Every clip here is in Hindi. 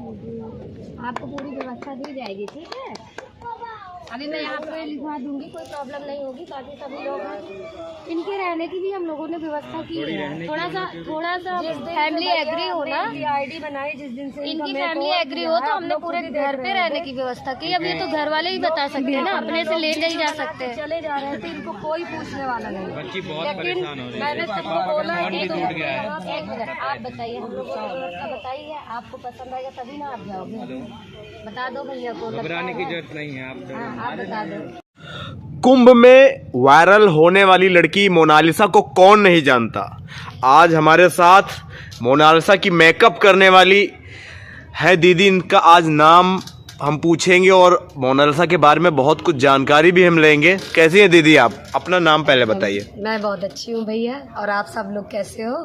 आपको पूरी व्यवस्था दी जाएगी, ठीक है। अभी मैं यहाँ पे लिखवा दूंगी, कोई प्रॉब्लम नहीं होगी। बाकी सभी लोग हैं, इनके रहने की भी हम लोगों ने व्यवस्था की है। थोड़ा सा फैमिली एग्री हो ना, आईडी बनाई जिस दिन से इनकी फैमिली एग्री हो तो हमने पूरे घर पे रहने की व्यवस्था की। अब ये तो घर वाले ही बता सकते हैं ना, अपने से ले नहीं जा सकते। चले जा रहे थे, इनको कोई पूछने वाला नहीं। बच्ची बहुत परेशान हो रही है। मैंने सबको बोला फोन भी टूट गया है। एक मिनट, आप बताइए, हम लोगों ने व्यवस्था बताई है, आपको पसंद आएगा तभी ना आप जाओगे। बता दो भैया को, घबराने की जरूरत नहीं है। आप बता दो। कुंभ में वायरल होने वाली लड़की मोनालिसा को कौन नहीं जानता। आज हमारे साथ मोनालिसा की मेकअप करने वाली है दीदी। इनका आज नाम हम पूछेंगे और मोनालिसा के बारे में बहुत कुछ जानकारी भी हम लेंगे। कैसी है दीदी आप? अपना नाम पहले बताइए। मैं बहुत अच्छी हूँ भैया, और आप सब लोग कैसे हो?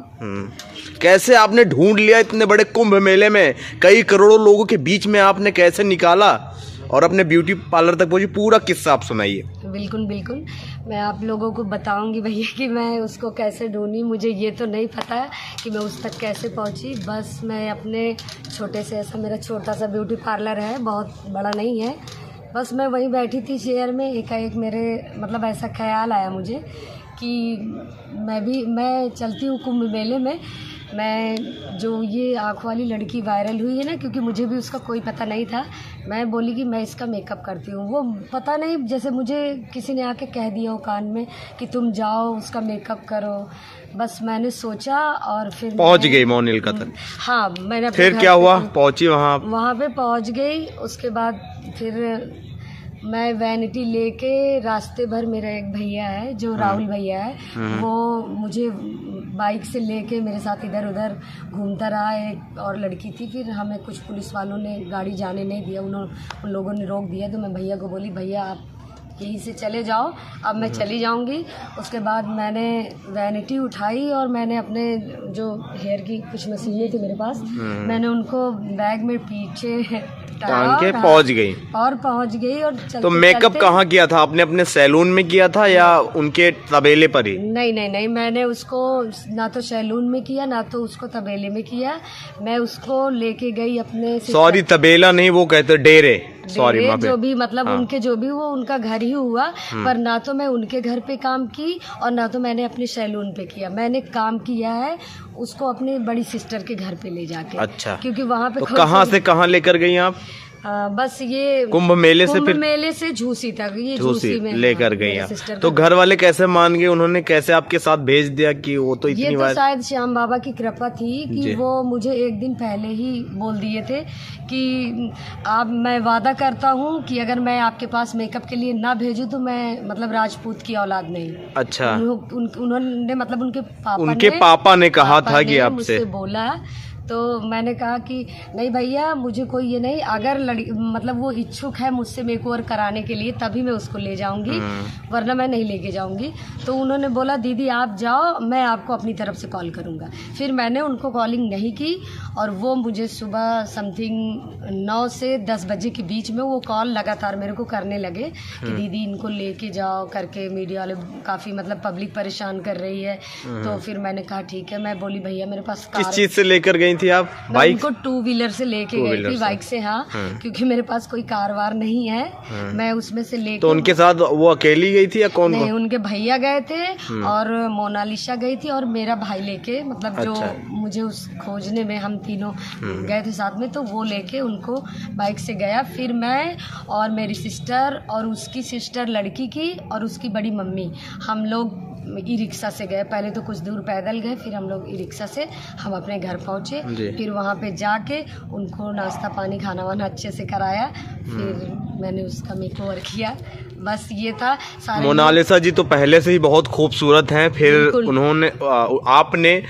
कैसे आपने ढूंढ लिया इतने बड़े कुंभ मेले में, कई करोड़ों लोगों के बीच में आपने कैसे निकाला और अपने ब्यूटी पार्लर तक पहुंची? पूरा किस्सा आप सुनाइए। बिल्कुल बिल्कुल, मैं आप लोगों को बताऊंगी भैया कि मैं उसको कैसे ढूंढी। मुझे ये तो नहीं पता है कि मैं उस तक कैसे पहुंची। बस मैं अपने छोटे से, ऐसा मेरा छोटा सा ब्यूटी पार्लर है, बहुत बड़ा नहीं है। बस मैं वहीं बैठी थी चेयर में, एकाएक मेरे मतलब ऐसा ख्याल आया मुझे कि मैं चलती हूँ कुंभ मेले में। मैं जो ये आँख वाली लड़की वायरल हुई है ना, क्योंकि मुझे भी उसका कोई पता नहीं था, मैं बोली कि मैं इसका मेकअप करती हूँ। वो पता नहीं, जैसे मुझे किसी ने आके कह दिया हो कान में कि तुम जाओ उसका मेकअप करो। बस मैंने सोचा और फिर पहुंच गई मोनिका तक। हाँ, मैंने फिर क्या हुआ? पहुंची वहाँ पे पहुंच गई। उसके बाद फिर मैं वैनिटी लेके रास्ते भर, मेरा एक भैया है जो राहुल भैया है, वो मुझे बाइक से लेके मेरे साथ इधर उधर घूमता रहा। एक और लड़की थी, फिर हमें कुछ पुलिस वालों ने गाड़ी जाने नहीं दिया, उन लोगों ने रोक दिया। तो मैं भैया को बोली, भैया आप यहीं से चले जाओ, अब मैं चली जाऊंगी। उसके बाद मैंने वैनिटी उठाई और मैंने अपने जो हेयर की कुछ मशीनें थी मेरे पास, मैंने उनको बैग में पीछे टांग के पहुंच गई। और पहुंच गई। और चलते, तो मेकअप कहाँ किया था आपने? अपने सैलून में किया था या उनके तबेले पर ही? नहीं, मैंने उसको ना तो सैलून में किया, ना तो उसको तबेले में किया। मैं उसको लेके गई अपने, सॉरी तबेला नहीं, वो कहते डेरे, सॉरी जो भी मतलब उनके जो भी, वो उनका घर ही हुआ। पर ना तो मैं उनके घर पे काम की और ना तो मैंने अपने सैलून पे किया। मैंने काम किया है उसको अपनी बड़ी सिस्टर के घर पे ले जाके। अच्छा, क्योंकि वहाँ पे तो कहाँ से कहाँ लेकर गई आप? बस ये कुंभ मेले से, फिर मेले से झूसी तक, ये झूसी में लेकर गई आप। तो घर वाले कैसे मान गए? उन्होंने कैसे आपके साथ भेज दिया कि वो तो इतनी ये तो बार? शायद श्याम बाबा की कृपा थी कि वो मुझे एक दिन पहले ही बोल दिए थे कि आप, मैं वादा करता हूँ कि अगर मैं आपके पास मेकअप के लिए ना भेजूँ तो मैं मतलब राजपूत की औलाद नहीं। अच्छा, उन्होंने मतलब उनके पापा ने कहा था कि आपसे बोला। तो मैंने कहा कि नहीं भैया, मुझे कोई ये नहीं, अगर मतलब वो इच्छुक है मुझसे मेकओवर कराने के लिए तभी मैं उसको ले जाऊंगी, वरना मैं नहीं लेके जाऊंगी। तो उन्होंने बोला दीदी आप जाओ, मैं आपको अपनी तरफ से कॉल करूंगा। फिर मैंने उनको कॉलिंग नहीं की और वो मुझे सुबह समथिंग 9 से 10 बजे के बीच में वो कॉल लगातार मेरे को करने लगे कि दीदी इनको लेके जाओ करके। मीडिया वाले काफ़ी मतलब पब्लिक परेशान कर रही है। तो फिर मैंने कहा ठीक है। मैं बोली भैया मेरे पास किस चीज़ से लेकर गई थी आप? बाइक? उनको 2 व्हीलर से लेके गई थी, बाइक से। हाँ, क्योंकि मेरे पास कोई कार वार नहीं है, मैं उसमें से लेके। तो उनके साथ वो अकेली गई थी या कौन? नहीं, उनके भैया गए थे और मोनालिसा गई थी और मेरा भाई लेके, मतलब जो मुझे उस खोजने में हम तीनों गए थे साथ में, तो वो लेके उनको बाइक से गया। फिर मैं और मेरी सिस्टर और उसकी सिस्टर लड़की की और उसकी बड़ी मम्मी, हम लोग ई रिक्शा से गए। पहले तो कुछ दूर पैदल गए, फिर हम लोग ई रिक्शा से हम अपने घर पहुँचे। फिर वहाँ पे जाके उनको नाश्ता पानी खाना वाना अच्छे से कराया। फिर मैंने उसका मेकओवर किया। बस ये था। मोनालिसा जी तो पहले से ही बहुत खूबसूरत हैं, फिर उन्होंने आपने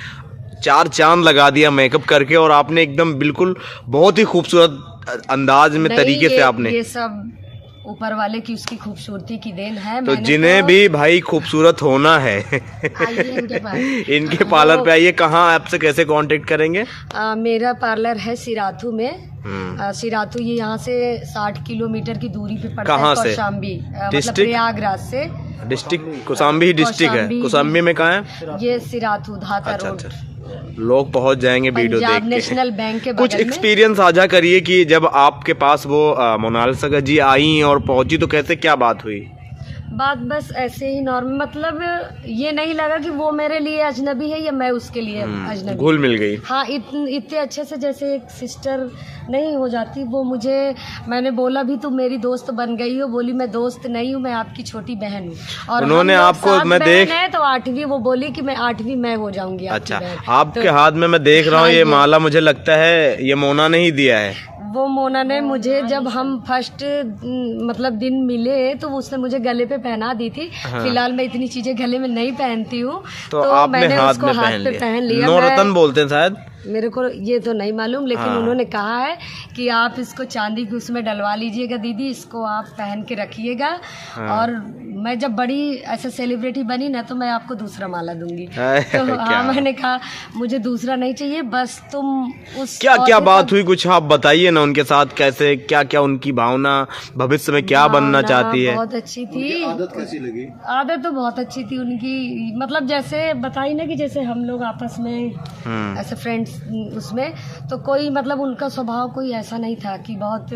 4 चांद लगा दिया मेकअप करके और आपने एकदम बिल्कुल बहुत ही खूबसूरत अंदाज में तरीके से आपने। ये सब ऊपर वाले की उसकी खूबसूरती की देन है। तो जिन्हें भी भाई खूबसूरत होना है इनके पार्लर पे आइए। कहाँ आपसे कैसे कांटेक्ट करेंगे? मेरा पार्लर है सिराथू में। सिराथू ये यहाँ से 60 किलोमीटर की दूरी पे पड़ता है। कहाँ से? कौशाम्बी, मतलब प्रयागराज से। डिस्ट्रिक्ट कौशाम्बी डिस्ट्रिक्ट है। कौशाम्बी में कहाँ है? ये सिराथू धाता रोड। लोग पहुंच जाएंगे वीडियो देख पंजाब के। नेशनल बैंक के कुछ बगल में। एक्सपीरियंस साझा करिए कि जब आपके पास वो मोनालिसा जी आई और पहुंची तो कैसे क्या बात हुई? बात बस ऐसे ही नॉर्मल, मतलब ये नहीं लगा कि वो मेरे लिए अजनबी है या मैं उसके लिए अजनबी। घुल मिल गई। हाँ, इतने अच्छे से जैसे एक सिस्टर नहीं हो जाती वो मुझे। मैंने बोला भी तुम मेरी दोस्त बन गई हो, बोली मैं दोस्त नहीं हूँ, मैं आपकी छोटी बहन हूँ। और उन्होंने हम लोग आपको, 7 मैं देख बहन है तो 8वीं, वो बोली कि मैं 8वीं मैं हो जाऊंगी आपकी अच्छा, बहन। आपके हाथ में मैं देख रहा हूँ हाँ, ये ये माला, मुझे लगता है ये मोना ने ही दिया है। वो मोना ने मुझे, जब हम फर्स्ट मतलब दिन मिले तो उसने मुझे गले पे पहना दी थी। हाँ। फिलहाल मैं इतनी चीजें गले में नहीं पहनती हूँ, तो आपने मैंने हाथ उसको में हाथ पे पहन लिया। नौरतन बोलते हैं शायद। मेरे को ये तो नहीं मालूम, लेकिन हाँ। उन्होंने कहा है कि आप इसको चांदी की उसमें डलवा लीजिएगा दीदी, इसको आप पहन के रखिएगा। हाँ। और मैं जब बड़ी ऐसे सेलिब्रिटी बनी ना तो मैं आपको दूसरा माला दूंगी। है, तो क्या? हाँ, मैंने कहा मुझे दूसरा नहीं चाहिए, बस तुम उस क्या क्या औरत बात का- हुई, कुछ आप बताइए ना उनके साथ, कैसे क्या क्या उनकी भावना, भविष्य में क्या बनना भावना चाहती है? बहुत अच्छी थी। आदत कैसी लगी? आदत तो बहुत अच्छी थी उनकी, मतलब जैसे बताई ना कि जैसे हम लोग आपस में ऐसे फ्रेंड्स उसमें, तो कोई मतलब उनका स्वभाव कोई ऐसा नहीं था कि बहुत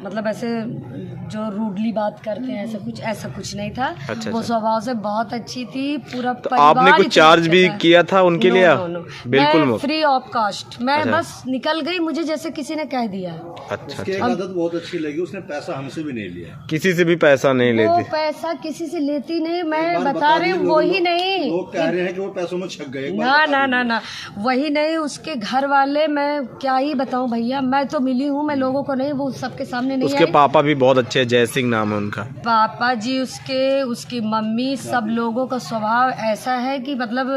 मतलब ऐसे जो रूडली बात करते हैं, ऐसा कुछ नहीं था। अच्छा, वो अच्छा। स्वभाव से बहुत अच्छी थी। पूरा तो परिवार आपने कुछ इतना चार्ज अच्छा भी था। किया था उनके लिए? बिल्कुल मैं मुफ्त। फ्री ऑफ कॉस्ट, मैं अच्छा। बस निकल गई, मुझे जैसे किसी ने कह दिया। अच्छा उसकी एक अच्छा, आदत बहुत अच्छी लगी, उसने पैसा हमसे भी नहीं लिया। किसी से भी पैसा नहीं वो लेती। पैसा किसी से लेती नहीं, एक मैं बार बता रही हूँ, दीजिए, वही नहीं। लोग कह रहे हैं कि वो पैसों में छक गए। एक बार ना बता ना दीजिए। ना ना, वही नहीं, उसके घर वाले, मैं क्या ही बताऊं भैया, मैं तो मिली हूँ, मैं लोगों को नहीं, वो सबके सामने नहीं उसके आई। पापा भी बहुत अच्छे हैं, जय सिंह नाम है उनका। पापा जी उसकी मम्मी, सब लोगों का स्वभाव ऐसा है कि मतलब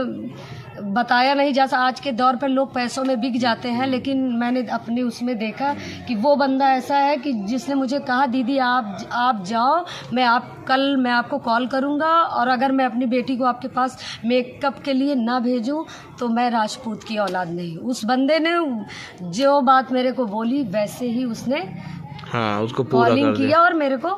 बताया नहीं जा सकता। आज के दौर पर लोग पैसों में बिक जाते हैं, लेकिन मैंने अपने उसमें देखा कि वो बंदा ऐसा है कि जिसने मुझे कहा दीदी आप जाओ, मैं आपको कॉल करूँगा, और अगर मैं अपनी बेटी को आपके पास मेकअप के लिए ना भेजूँ तो मैं राजपूत की औलाद नहीं। उस बंदे ने जो बात मेरे को बोली वैसे ही उसने हाँ, उसको पूरा कॉलिंग कर दिया। किया और मेरे को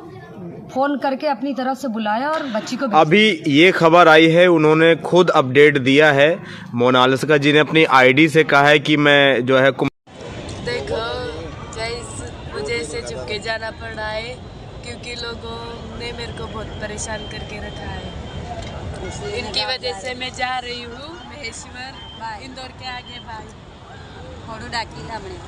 फोन करके अपनी तरफ से बुलाया और बच्ची को भेज अभी ये खबर आई है, उन्होंने खुद अपडेट दिया है। मोनालिसा जी ने अपनी आईडी से कहा है कि मैं जो है देखो मुझे इसे चुपके जाना पड़ा है क्योंकि लोगों ने मेरे को बहुत परेशान करके रखा है। इनकी वजह से मैं जा रही हूँ महेश्वर, इंदौर के आगे भाई फोड़ू डाकी हमने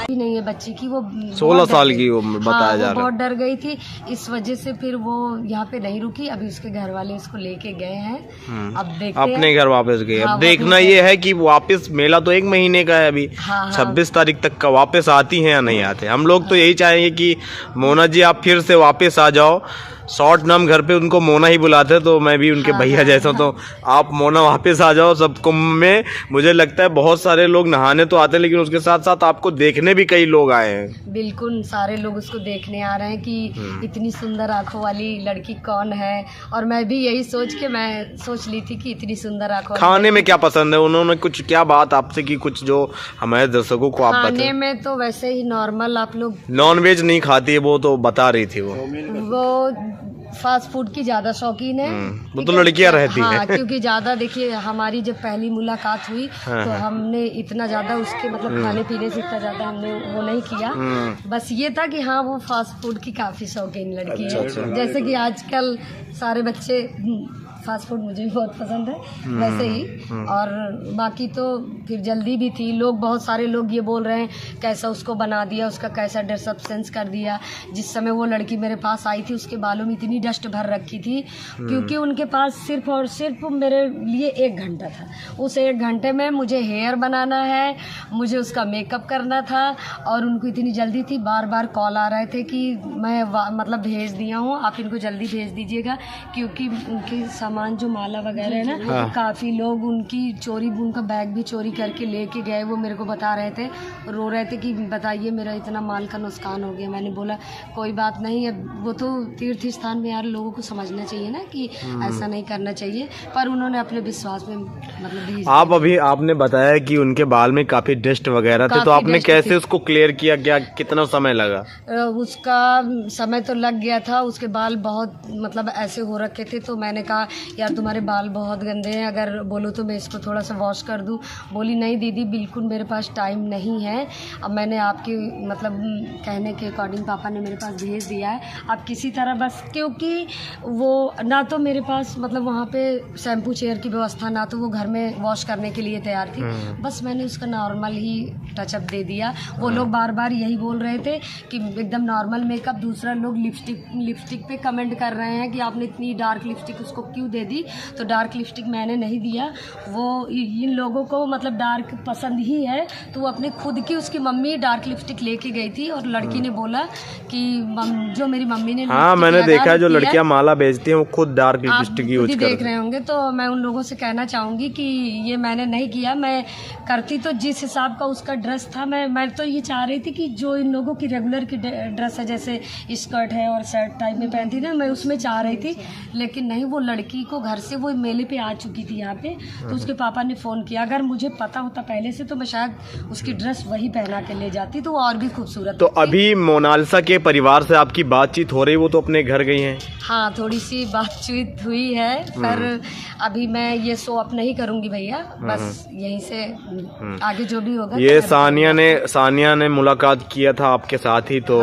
ही नहीं है बच्ची की। वो 16 साल की वो बताया जा रहा है। बहुत डर गई थी, इस वजह से फिर वो यहाँ पे नहीं रुकी। अभी उसके घर वाले उसको लेके गए हैं, अब देखते हैं। अपने घर वापस गए। हाँ, अब देखना वापस ये है कि वापस, मेला तो 1 महीने का है अभी, हाँ, हाँ। 26 तारीख तक का वापस आती हैं या नहीं आते। हम लोग तो यही चाहेंगे कि मोना जी आप फिर से वापस आ जाओ। शॉर्ट नाम घर पे उनको मोना ही बुलाते हैं, तो मैं भी उनके भैया जैसा, तो आप मोना वापस आ जाओ। सब कुंभ में मुझे लगता है बहुत सारे लोग नहाने तो आते हैं, लेकिन उसके साथ साथ आपको देखने भी कई लोग आए हैं। बिल्कुल, सारे लोग उसको देखने आ रहे हैं कि इतनी सुंदर आंखों वाली लड़की कौन है। और मैं भी यही सोच के मैं सोच ली थी कि इतनी सुंदर आंखों खाने में क्या पसंद है? उन्होंने कुछ क्या बात आपसे की, कुछ जो हमारे दर्शकों को आप खाने बताएं। में तो वैसे ही नॉर्मल, आप लोग नॉन वेज नहीं खाती है वो, तो बता रही थी वो फास्ट फूड की ज्यादा शौकीन है। वो तो लड़कियां रहती हाँ, हैं। क्योंकि ज्यादा देखिए हमारी जब पहली मुलाकात हुई तो हमने इतना ज्यादा उसके मतलब खाने पीने से इतना ज्यादा हमने वो नहीं किया। बस ये था कि हाँ, वो फास्ट फूड की काफी शौकीन लड़की है। जैसे कि आजकल सारे बच्चे फास्ट फूड मुझे भी बहुत पसंद है वैसे ही। और बाकी तो फिर जल्दी भी थी। लोग, बहुत सारे लोग ये बोल रहे हैं कैसा उसको बना दिया, उसका कैसा ड्रेस अप सेंस कर दिया। जिस समय वो लड़की मेरे पास आई थी उसके बालों में इतनी डस्ट भर रखी थी, क्योंकि उनके पास सिर्फ और सिर्फ मेरे लिए 1 घंटा था। उस 1 घंटे में मुझे हेयर बनाना है, मुझे उसका मेकअप करना था, और उनको इतनी जल्दी थी। बार बार कॉल आ रहे थे कि मैं मतलब भेज दिया हूँ, आप इनको जल्दी भेज दीजिएगा, क्योंकि उनके सामान जो माला वगैरह है ना, काफी लोग उनकी चोरी, उनका बैग भी चोरी करके लेके गए। वो मेरे को बता रहे थे, रो रहे थे कि बताइए मेरा इतना माल का नुकसान हो गया। मैंने बोला कोई बात नहीं, अब वो तो तीर्थ स्थान में यार लोगों को समझना चाहिए ना कि ऐसा नहीं करना चाहिए, पर उन्होंने अपने विश्वास में मतलब आप अभी आपने बताया कि उनके बाल में काफी डस्ट वगैरह थे, तो आपने कैसे उसको क्लियर किया, क्या कितना समय लगा? उसका समय तो लग गया था, उसके बाल बहुत मतलब ऐसे हो रखे थे, तो मैंने कहा यार तुम्हारे बाल बहुत गंदे हैं, अगर बोलो तो मैं इसको थोड़ा सा वॉश कर दूं। बोली नहीं दीदी बिल्कुल मेरे पास टाइम नहीं है, अब मैंने आपके मतलब कहने के अकॉर्डिंग पापा ने मेरे पास भेज दिया है, आप किसी तरह बस, क्योंकि वो ना तो मेरे पास मतलब वहाँ पे शैम्पू चेयर की व्यवस्था, ना तो वो घर में वॉश करने के लिए तैयार थी, बस मैंने उसका नॉर्मल ही टचअप दे दिया। वो लोग बार बार यही बोल रहे थे कि एकदम नॉर्मल मेकअप, दूसरा लोग लिपस्टिक पे कमेंट कर रहे हैं कि आपने इतनी डार्क लिपस्टिक उसको क्यों दे दी, तो डार्क लिपस्टिक मैंने नहीं दिया, वो इन लोगों को मतलब डार्क पसंद ही है, तो वो अपने खुद की, उसकी मम्मी डार्क लिपस्टिक लेके गई थी और लड़की ने बोला कि जो मेरी मम्मी ने, हाँ मैंने देखा जो लड़कियां माला बेचती हैं वो खुद डार्क लिपस्टिक यूज करती हैं। देख रहे होंगे, तो मैं उन लोगों से कहना चाहूँगी कि ये मैंने नहीं किया, मैं करती तो जिस हिसाब का उसका ड्रेस था, मैं तो ये चाह रही थी कि जो इन लोगों की रेगुलर की ड्रेस है, जैसे स्कर्ट है और शर्ट टाइप में पहनती ना, मैं उसमें चाह रही थी, लेकिन नहीं, वो लड़की को घर से वो मेले पे आ चुकी थी यहाँ पे, तो उसके पापा ने फ़ोन किया, अगर मुझे पता होता पहले से तो मैं शायद उसकी ड्रेस वही पहना के ले जाती, तो वो और भी खूबसूरत। तो अभी मोनालिसा के परिवार से आपकी बातचीत हो रही, वो तो अपने घर गई हैं? हाँ थोड़ी सी बातचीत हुई है, पर अभी मैं ये शो अप नहीं करूँगी भैया, बस यहीं से आगे जो भी होगा। ये सानिया ने मुलाकात किया था आपके साथ ही, तो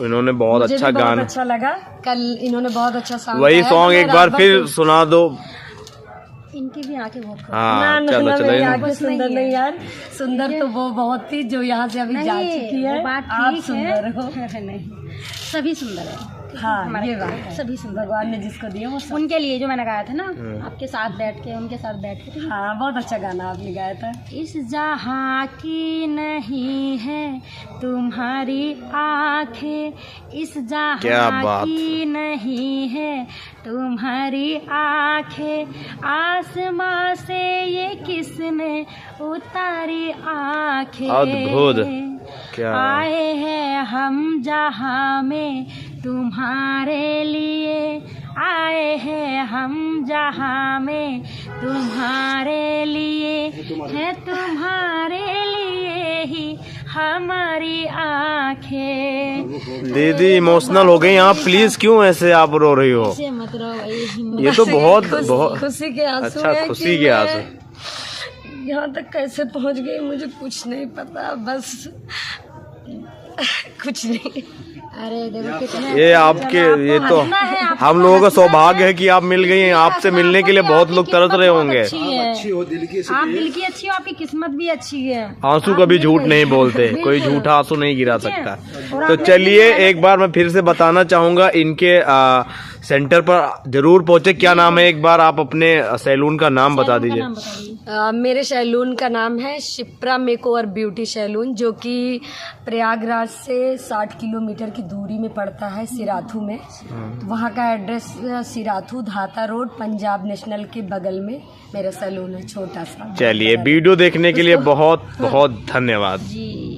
इन्होंने बहुत अच्छा गाना, अच्छा लगा, कल इन्होंने बहुत अच्छा सॉन्ग, वही सॉन्ग एक बार फिर सुना दो। इनकी भी आंखें बहुत हाँ चलो आगे सुंदर नहीं यार, सुंदर तो वो बहुत थी जो यहाँ से अभी जा चुकी है, आप सुंदर हो। नहीं, सभी सुंदर है। हाँ ये बात है, सभी सुंदर भगवान ने जिसको दिया वो उनके लिए जो मैंने गाया था ना, आपके साथ बैठ के, उनके साथ बैठ के। हाँ बहुत अच्छा गाना आपने गाया था। इस जहाँ की नहीं है तुम्हारी आंखें, इस जहाँ की नहीं है तुम्हारी आंखें, आसमां से ये किसने उतारी आंखें, अद्भुत, क्या आए हैं हम जहाँ में तुम्हारे लिए, आए हैं हम जहाँ में तुम्हारे लिए, है तुम्हारे लिए ही हमारी आंखें। दीदी इमोशनल हो गई आप, प्लीज क्यों ऐसे आप रो रही हो? ये तो बहुत खुशी के आंसू, अच्छा खुशी के आंसू। यहाँ तक कैसे पहुँच गई मुझे कुछ नहीं पता, बस कुछ नहीं। अरे देखो कितना ये आपके, ये तो हम लोगों का सौभाग्य है कि आप मिल गई हैं, आपसे मिलने के लिए बहुत लोग तरस रहे होंगे। अच्छी हो दिल की, आप दिल की अच्छी हो, आपकी किस्मत भी अच्छी है। आंसू कभी झूठ नहीं बोलते, कोई झूठा आंसू नहीं गिरा सकता। तो चलिए एक बार मैं फिर से बताना चाहूंगा, इनके सेंटर पर जरूर पहुंचे। क्या नाम है, एक बार आप अपने सैलून का नाम बता दीजिए। मेरे सैलून का नाम है शिप्रा मेकओवर ब्यूटी सैलून, जो कि प्रयागराज से 60 किलोमीटर की दूरी में पड़ता है, सिराथू में। वहाँ का एड्रेस सिराथू धाता रोड, पंजाब नेशनल के बगल में मेरा सैलून है, छोटा सा। चलिए वीडियो देखने के लिए बहुत बहुत धन्यवाद जी।